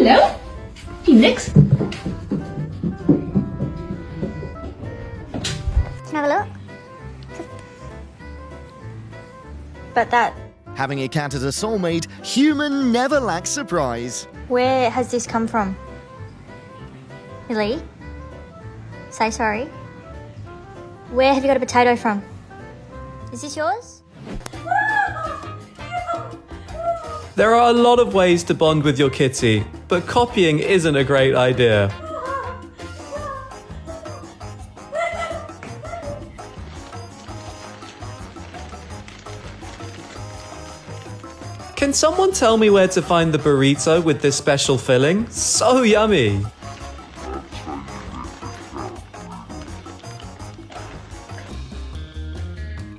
Hello. Phoenix. Can I have a look? But that... Having a cat as a soulmate, human never lacks surprise. Where has this come from? Really? Say sorry. Where have you got a potato from? Is this yours? There are a lot of ways to bond with your kitty, but copying isn't a great idea. Can someone tell me where to find the burrito with this special filling? So yummy!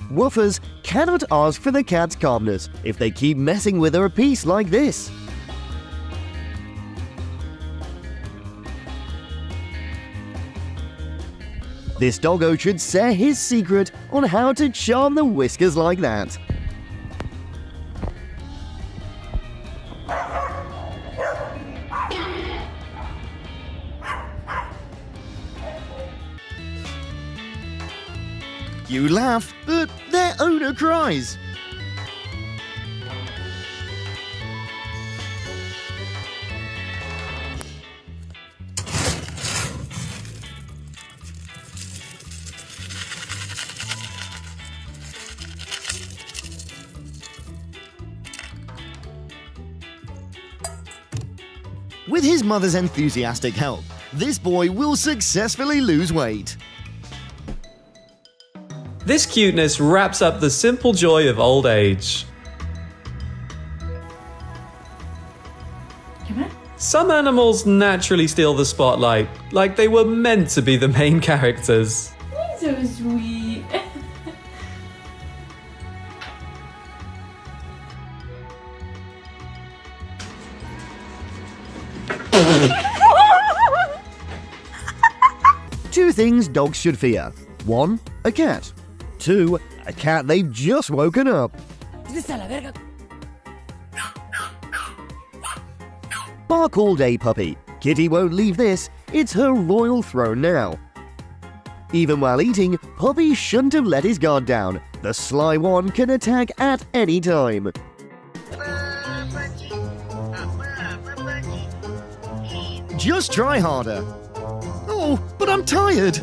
Woofers cannot ask for the cat's calmness if they keep messing with her a piece like this. This doggo should share his secret on how to charm the whiskers like that. You laugh, but their owner cries. With his mother's enthusiastic help, this boy will successfully lose weight. This cuteness wraps up the simple joy of old age. Come on. Some animals naturally steal the spotlight, like they were meant to be the main characters. So sweet. Two things dogs should fear. 1, a cat. 2, a cat they've just woken up. Bark all day, puppy. Kitty won't leave this. It's her royal throne now. Even while eating, Puppy shouldn't have let his guard down. The sly one can attack at any time. Just try harder. Oh, but I'm tired.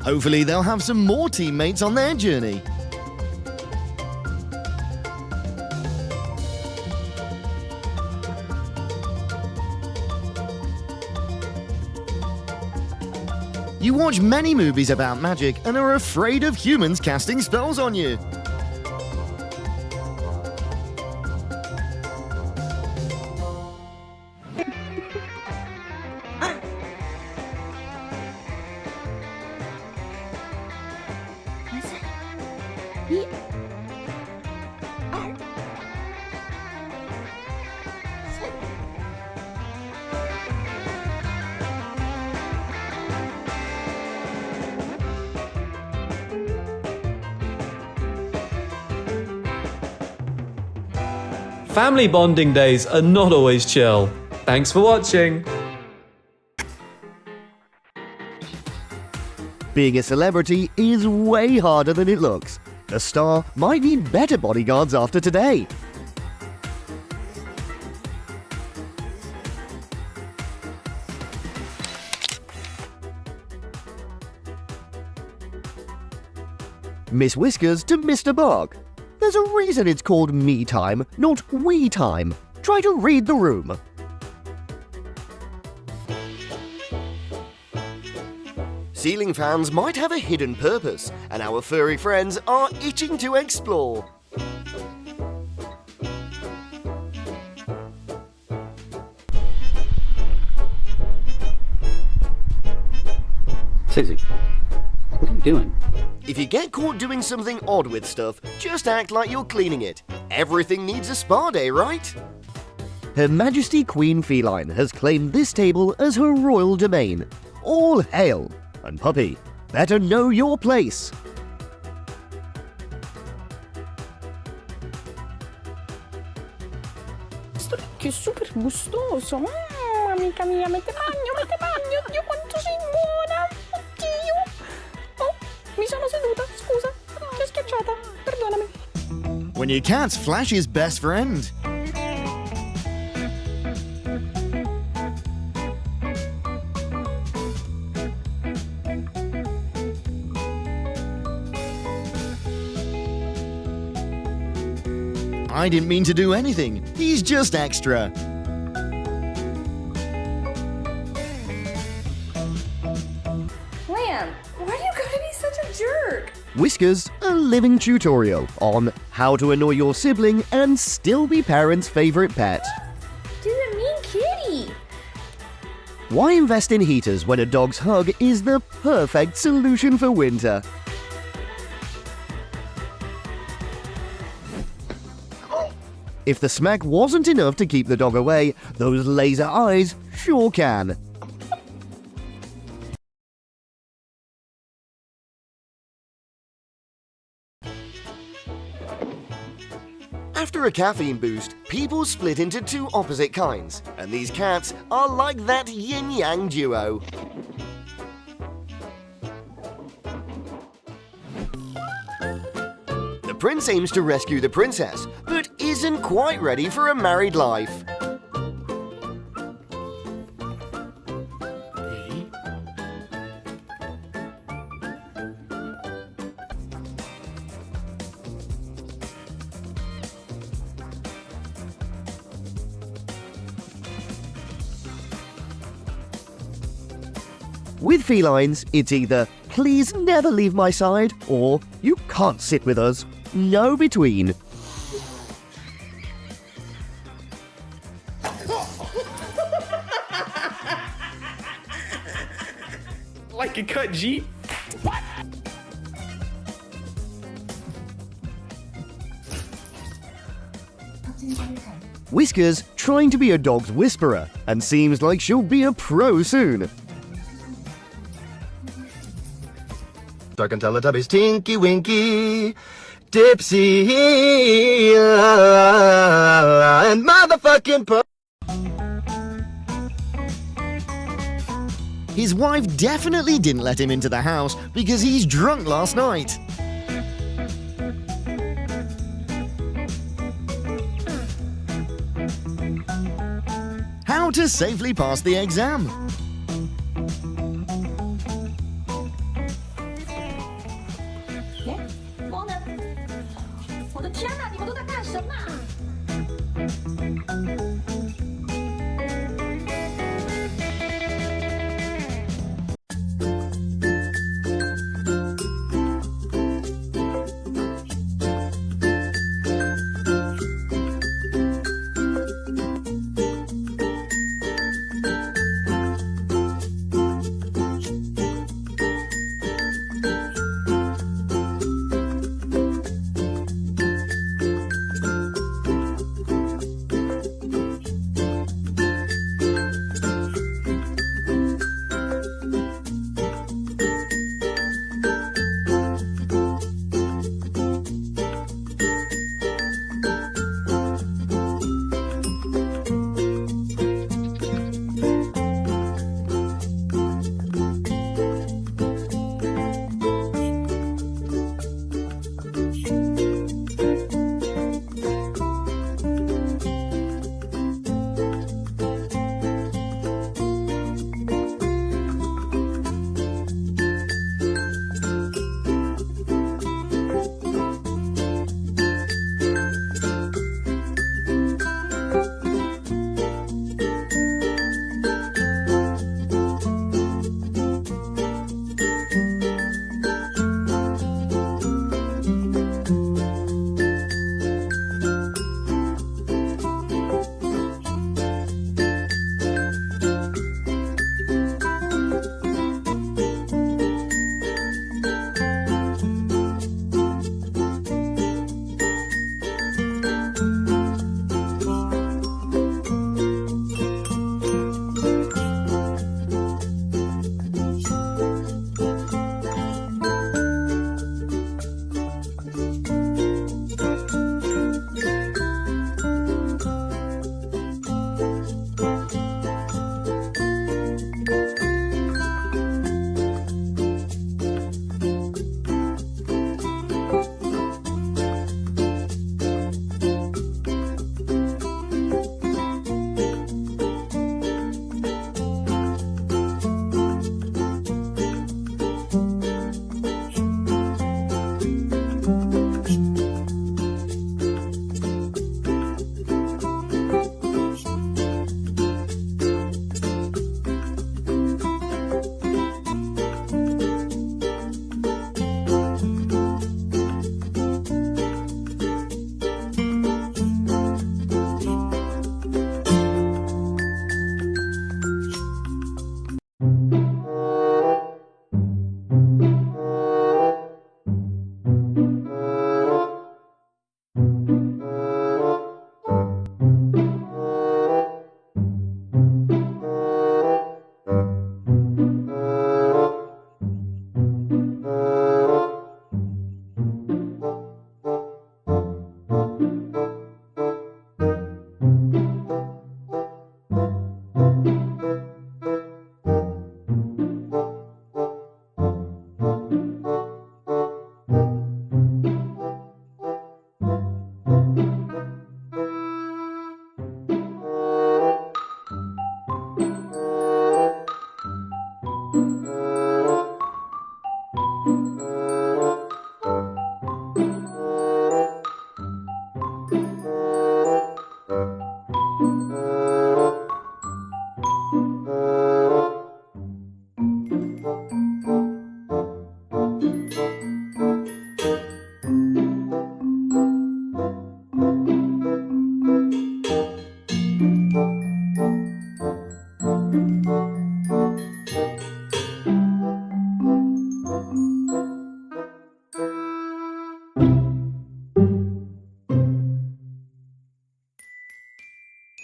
Hopefully they'll have some more teammates on their journey. You watch many movies about magic and are afraid of humans casting spells on you. Family bonding days are not always chill. Thanks for watching. Being a celebrity is way harder than it looks. The star might need better bodyguards after today. Miss Whiskers to Mr. Bark. There's a reason it's called me time, not we time. Try to read the room. Ceiling fans might have a hidden purpose, and our furry friends are itching to explore. Susie, what are you doing? If you get caught doing something odd with stuff, just act like you're cleaning it. Everything needs a spa day, right? Her Majesty Queen Feline has claimed this table as her royal domain. All hail! And Puppy, better know your place. questo che è super gustoso. Amica mia, mette bagno. Oddio, quanto sei buona. Oddio. Oh, mi sono seduta, scusa. Ti ho schiacciata, perdonami. When your cat's Flash's best friend. I didn't mean to do anything. He's just extra. Lamb, why do you gotta be such a jerk? Whiskers, a living tutorial on how to annoy your sibling and still be parents' favorite pet. Dude, a mean kitty. Why invest in heaters when a dog's hug is the perfect solution for winter? If the smack wasn't enough to keep the dog away, those laser eyes sure can. After a caffeine boost, people split into two opposite kinds, and these cats are like that yin-yang duo. The prince aims to rescue the princess, but isn't quite ready for a married life. With felines, it's either, please never leave my side, or you can't sit with us. No between. Like a cut Jeep? Whiskers trying to be a dog's whisperer, and seems like she'll be a pro soon. Dark and Teletubbies, Tinky Winky, Dipsy, and motherfucking His wife definitely didn't let him into the house because he's drunk last night. How to safely pass the exam.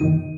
it.